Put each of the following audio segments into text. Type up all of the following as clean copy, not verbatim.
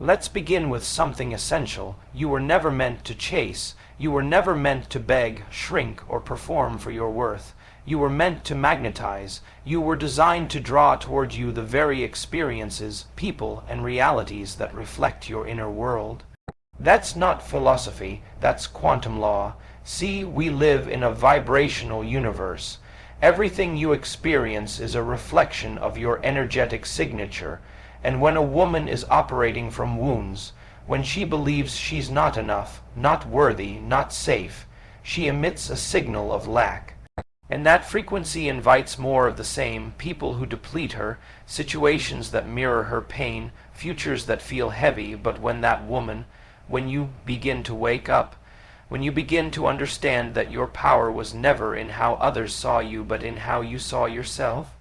Let's begin with something essential. You were never meant to chase. You were never meant to beg, shrink, or perform for your worth. You were meant to magnetize. You were designed to draw towards you the very experiences, people, and realities that reflect your inner world. That's not philosophy, that's quantum law. See, we live in a vibrational universe. Everything you experience is a reflection of your energetic signature. And when a woman is operating from wounds, when she believes she's not enough, not worthy, not safe, she emits a signal of lack. And that frequency invites more of the same, people who deplete her, situations that mirror her pain, futures that feel heavy. But when you begin to wake up, when you begin to understand that your power was never in how others saw you, but in how you saw yourself,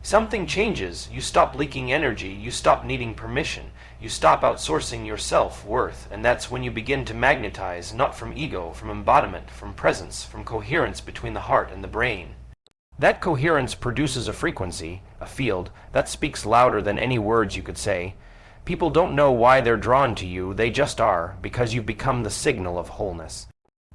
something changes. You stop leaking energy, you stop needing permission, you stop outsourcing your self-worth, and that's when you begin to magnetize, not from ego, from embodiment, from presence, from coherence between the heart and the brain. That coherence produces a frequency, a field, that speaks louder than any words you could say. People don't know why they're drawn to you, they just are, because you've become the signal of wholeness.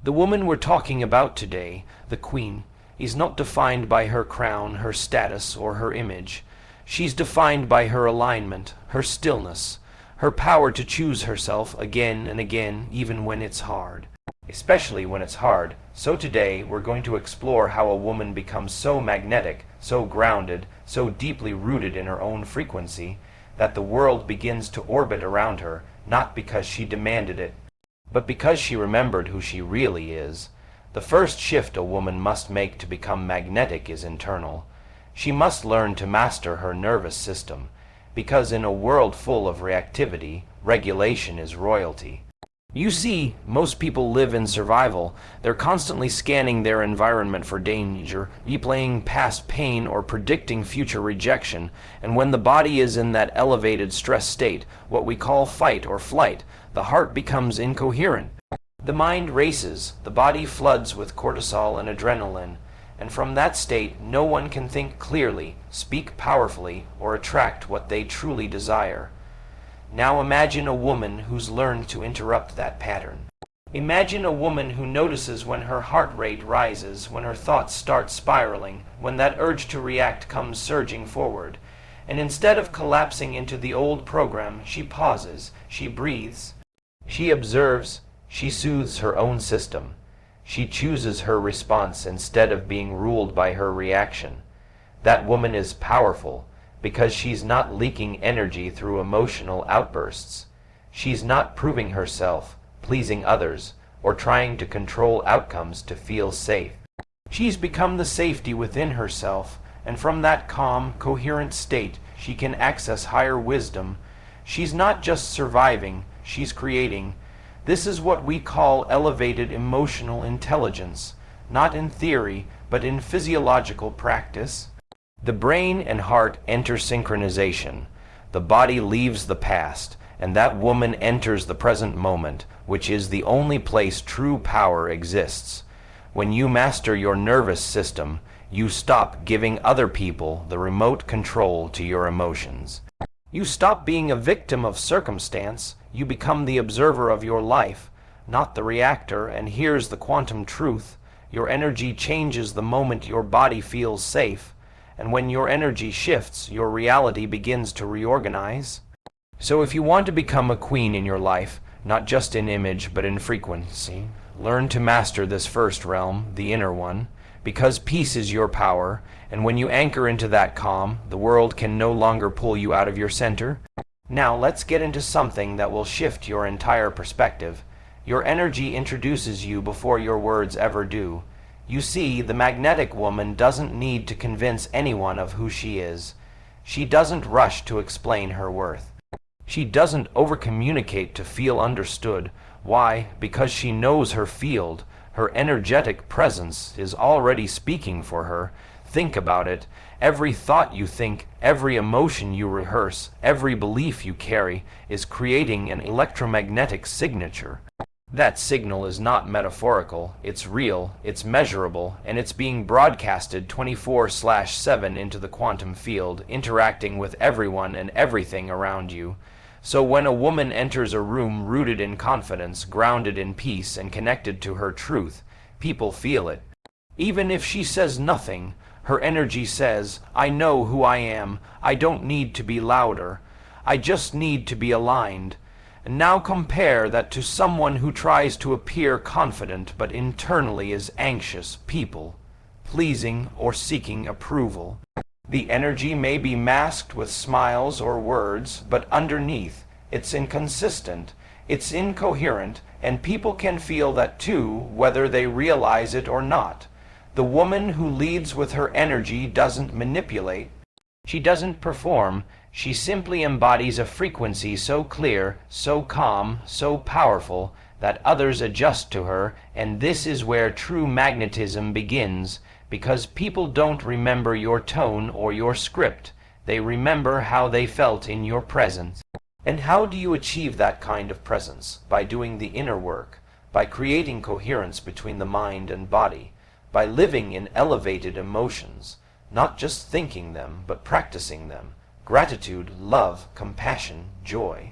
The woman we're talking about today, the Queen, is not defined by her crown, her status, or her image. She's defined by her alignment, her stillness, her power to choose herself again and again, even when it's hard. Especially when it's hard. So today, we're going to explore how a woman becomes so magnetic, so grounded, so deeply rooted in her own frequency, that the world begins to orbit around her, not because she demanded it, but because she remembered who she really is. The first shift a woman must make to become magnetic is internal. She must learn to master her nervous system, because in a world full of reactivity, regulation is royalty. You see, most people live in survival. They're constantly scanning their environment for danger, replaying past pain, or predicting future rejection. And when the body is in that elevated stress state, what we call fight or flight, the heart becomes incoherent. The mind races, the body floods with cortisol and adrenaline, and from that state no one can think clearly, speak powerfully, or attract what they truly desire. Now imagine a woman who's learned to interrupt that pattern. Imagine a woman who notices when her heart rate rises, when her thoughts start spiraling, when that urge to react comes surging forward. And instead of collapsing into the old program, she pauses, she breathes, she observes, she soothes her own system. She chooses her response instead of being ruled by her reaction. That woman is powerful because she's not leaking energy through emotional outbursts. She's not proving herself, pleasing others, or trying to control outcomes to feel safe. She's become the safety within herself, and from that calm, coherent state, she can access higher wisdom. She's not just surviving, she's creating. This is what we call elevated emotional intelligence, not in theory, but in physiological practice. The brain and heart enter synchronization. The body leaves the past, and that woman enters the present moment, which is the only place true power exists. When you master your nervous system, you stop giving other people the remote control to your emotions. You stop being a victim of circumstance. You become the observer of your life, not the reactor. And here's the quantum truth. Your energy changes the moment your body feels safe. And when your energy shifts, your reality begins to reorganize. So if you want to become a queen in your life, not just in image but in frequency, learn to master this first realm, the inner one, because peace is your power, and when you anchor into that calm, the world can no longer pull you out of your center. Now let's get into something that will shift your entire perspective. Your energy introduces you before your words ever do. You see, the magnetic woman doesn't need to convince anyone of who she is. She doesn't rush to explain her worth. She doesn't overcommunicate to feel understood. Why? Because she knows her field. Her energetic presence is already speaking for her. Think about it. Every thought you think, every emotion you rehearse, every belief you carry is creating an electromagnetic signature. That signal is not metaphorical, it's real, it's measurable, and it's being broadcasted 24/7 into the quantum field, interacting with everyone and everything around you. So when a woman enters a room rooted in confidence, grounded in peace, and connected to her truth, people feel it. Even if she says nothing, her energy says, I know who I am, I don't need to be louder, I just need to be aligned. And now compare that to someone who tries to appear confident but internally is anxious, pleasing or seeking approval. The energy may be masked with smiles or words, but underneath, it's inconsistent, it's incoherent, and people can feel that too, whether they realize it or not. The woman who leads with her energy doesn't manipulate, she doesn't perform, she simply embodies a frequency so clear, so calm, so powerful, that others adjust to her, and this is where true magnetism begins. Because people don't remember your tone or your script, they remember how they felt in your presence. And how do you achieve that kind of presence? By doing the inner work, by creating coherence between the mind and body, by living in elevated emotions, not just thinking them, but practicing them. Gratitude, love, compassion, joy.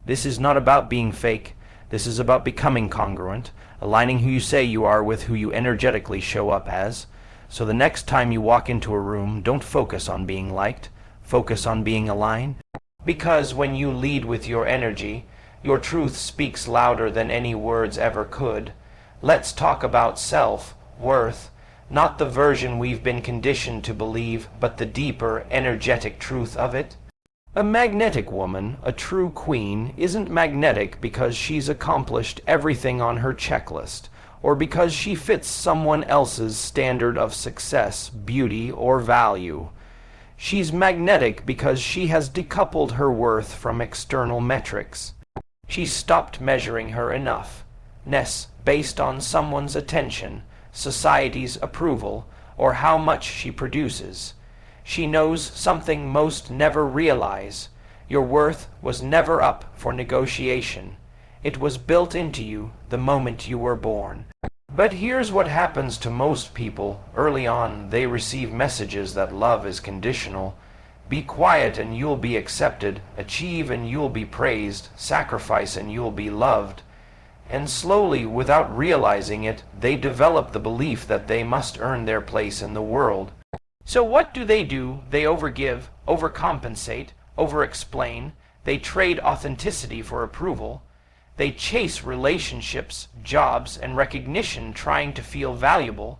This is not about being fake. This is about becoming congruent, aligning who you say you are with who you energetically show up as. So the next time you walk into a room, don't focus on being liked, focus on being aligned. Because when you lead with your energy, your truth speaks louder than any words ever could. Let's talk about self-worth, not the version we've been conditioned to believe, but the deeper, energetic truth of it. A magnetic woman, a true queen, isn't magnetic because she's accomplished everything on her checklist, or because she fits someone else's standard of success, beauty, or value. She's magnetic because she has decoupled her worth from external metrics. She's stopped measuring her enoughness based on someone's attention, society's approval, or how much she produces. She knows something most never realize. Your worth was never up for negotiation. It was built into you the moment you were born. But here's what happens to most people. Early on, they receive messages that love is conditional. Be quiet and you'll be accepted. Achieve and you'll be praised. Sacrifice and you'll be loved. And slowly, without realizing it, they develop the belief that they must earn their place in the world. So what do? They overgive, overcompensate, overexplain. They trade authenticity for approval. They chase relationships, jobs, and recognition trying to feel valuable.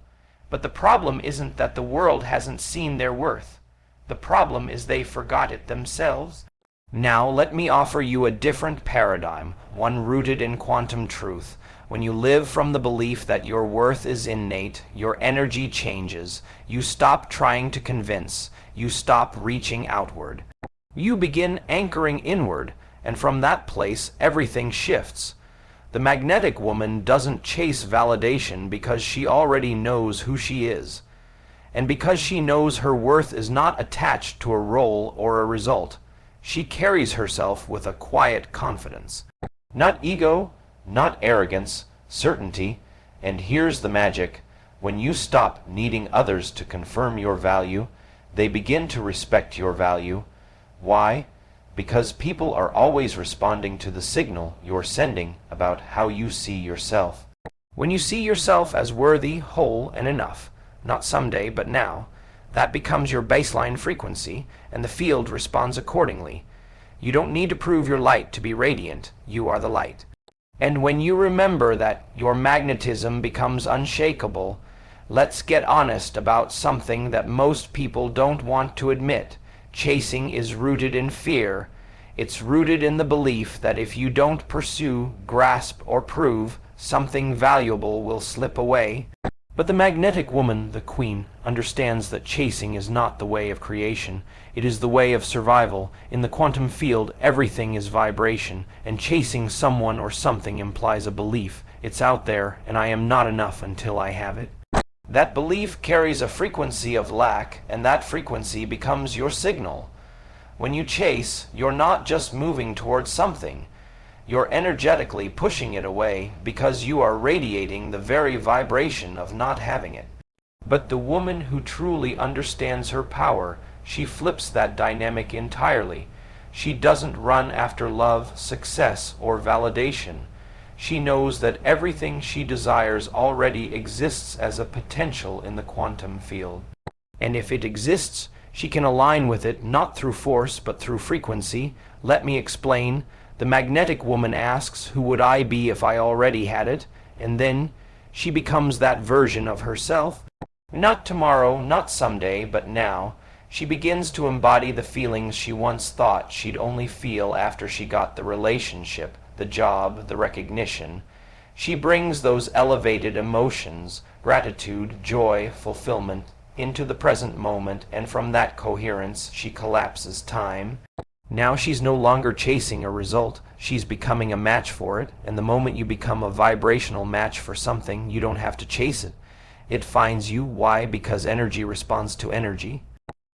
But the problem isn't that the world hasn't seen their worth. The problem is they forgot it themselves. Now let me offer you a different paradigm, one rooted in quantum truth. When you live from the belief that your worth is innate, your energy changes. You stop trying to convince. You stop reaching outward. You begin anchoring inward. And from that place, everything shifts. The magnetic woman doesn't chase validation because she already knows who she is, and because she knows her worth is not attached to a role or a result. She carries herself with a quiet confidence. Not ego, not arrogance, certainty. And here's the magic. When you stop needing others to confirm your value, they begin to respect your value. Why? Because people are always responding to the signal you're sending about how you see yourself. When you see yourself as worthy, whole, and enough, not someday, but now, that becomes your baseline frequency, and the field responds accordingly. You don't need to prove your light to be radiant. You are the light. And when you remember that your magnetism becomes unshakable, let's get honest about something that most people don't want to admit. Chasing is rooted in fear. It's rooted in the belief that if you don't pursue, grasp, or prove, something valuable will slip away. But the magnetic woman, the queen, understands that chasing is not the way of creation. It is the way of survival. In the quantum field, everything is vibration, and chasing someone or something implies a belief. It's out there, and I am not enough until I have it. That belief carries a frequency of lack, and that frequency becomes your signal. When you chase, you're not just moving towards something. You're energetically pushing it away because you are radiating the very vibration of not having it. But the woman who truly understands her power, she flips that dynamic entirely. She doesn't run after love, success, or validation. She knows that everything she desires already exists as a potential in the quantum field. And if it exists, she can align with it not through force but through frequency. Let me explain. The magnetic woman asks, who would I be if I already had it? And then she becomes that version of herself. Not tomorrow, not someday, but now. She begins to embody the feelings she once thought she'd only feel after she got the relationship, the job, the recognition. She brings those elevated emotions, gratitude, joy, fulfillment, into the present moment, and from that coherence she collapses time. Now she's no longer chasing a result, she's becoming a match for it, and the moment you become a vibrational match for something, you don't have to chase it. It finds you. Why? Because energy responds to energy.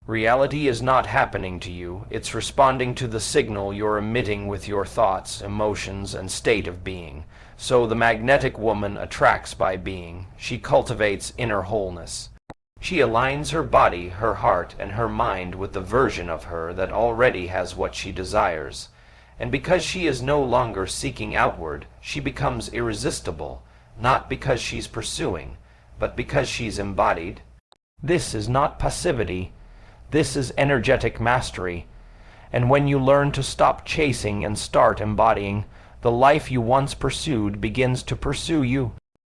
Reality is not happening to you, it's responding to the signal you're emitting with your thoughts, emotions, and state of being. So the magnetic woman attracts by being. She cultivates inner wholeness. She aligns her body, her heart, and her mind with the version of her that already has what she desires. And because she is no longer seeking outward, she becomes irresistible, not because she's pursuing, but because she's embodied. This is not passivity. This is energetic mastery. And when you learn to stop chasing and start embodying, the life you once pursued begins to pursue you.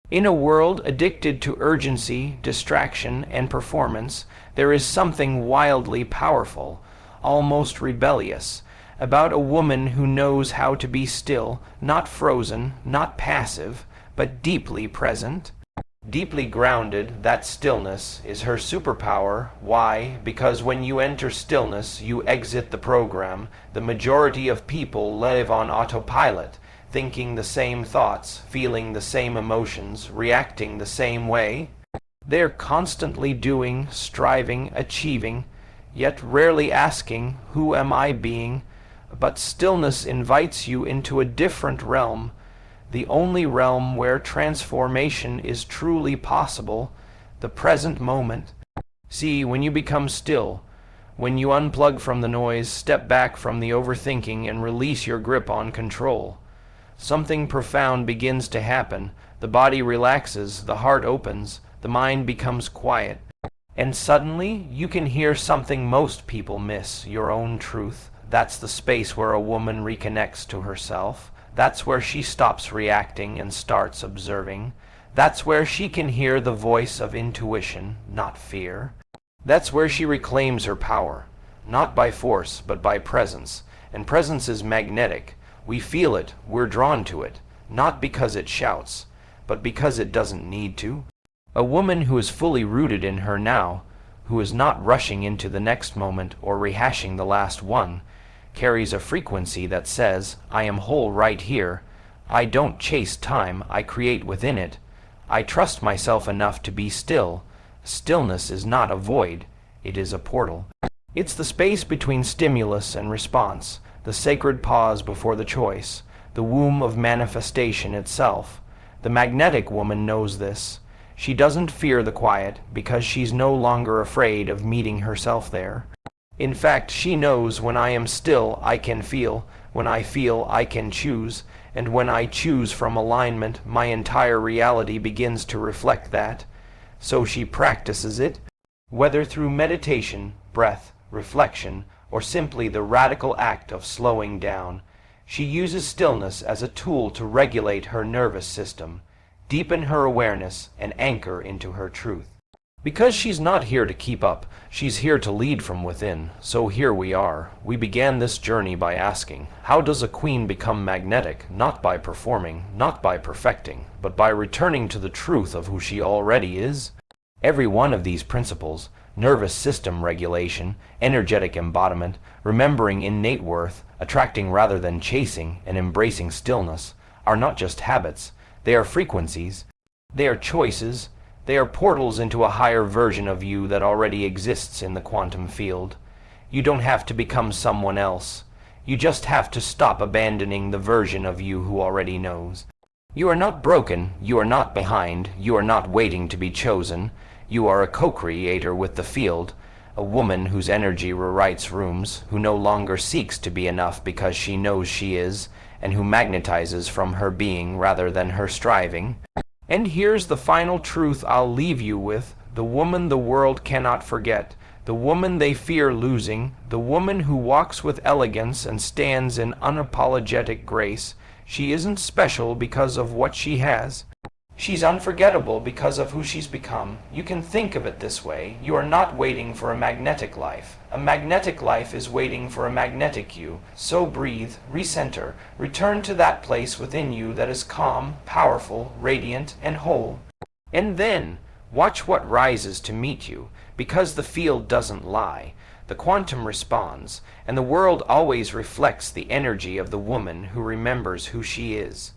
In a world addicted to urgency, distraction, and performance, there is something wildly powerful, almost rebellious, about a woman who knows how to be still, not frozen, not passive, but deeply present. Deeply grounded, that stillness is her superpower. Why? Because when you enter stillness, you exit the program. The majority of people live on autopilot, thinking the same thoughts, feeling the same emotions, reacting the same way. They're constantly doing, striving, achieving, yet rarely asking, who am I being? But stillness invites you into a different realm, the only realm where transformation is truly possible, the present moment. See, when you become still, when you unplug from the noise, step back from the overthinking, and release your grip on control, something profound begins to happen. The body relaxes, the heart opens, the mind becomes quiet, and suddenly you can hear something most people miss, your own truth. That's the space where a woman reconnects to herself. That's where she stops reacting and starts observing. That's where she can hear the voice of intuition, not fear. That's where she reclaims her power, not by force, but by presence. And presence is magnetic. We feel it, we're drawn to it, not because it shouts, but because it doesn't need to. A woman who is fully rooted in her now, who is not rushing into the next moment or rehashing the last one, carries a frequency that says, I am whole right here. I don't chase time, I create within it. I trust myself enough to be still. Stillness is not a void, it is a portal. It's the space between stimulus and response, the sacred pause before the choice, the womb of manifestation itself. The magnetic woman knows this. She doesn't fear the quiet because she's no longer afraid of meeting herself there. In fact, she knows when I am still, I can feel. When I feel, I can choose. And when I choose from alignment, my entire reality begins to reflect that. So she practices it, whether through meditation, breath, reflection, or simply the radical act of slowing down. She uses stillness as a tool to regulate her nervous system, deepen her awareness, and anchor into her truth. Because she's not here to keep up, she's here to lead from within. So here we are. We began this journey by asking, how does a queen become magnetic? Not by performing, not by perfecting, but by returning to the truth of who she already is. Every one of these principles, nervous system regulation, energetic embodiment, remembering innate worth, attracting rather than chasing, and embracing stillness, are not just habits. They are frequencies. They are choices. They are portals into a higher version of you that already exists in the quantum field. You don't have to become someone else. You just have to stop abandoning the version of you who already knows. You are not broken. You are not behind. You are not waiting to be chosen. You are a co-creator with the field, a woman whose energy rewrites rooms, who no longer seeks to be enough because she knows she is, and who magnetizes from her being rather than her striving. And here's the final truth I'll leave you with: the woman the world cannot forget, the woman they fear losing, the woman who walks with elegance and stands in unapologetic grace. She isn't special because of what she has. She's unforgettable because of who she's become. You can think of it this way: you are not waiting for a magnetic life. A magnetic life is waiting for a magnetic you. So breathe, recenter, return to that place within you that is calm, powerful, radiant, and whole. And then, watch what rises to meet you, because the field doesn't lie. The quantum responds, and the world always reflects the energy of the woman who remembers who she is.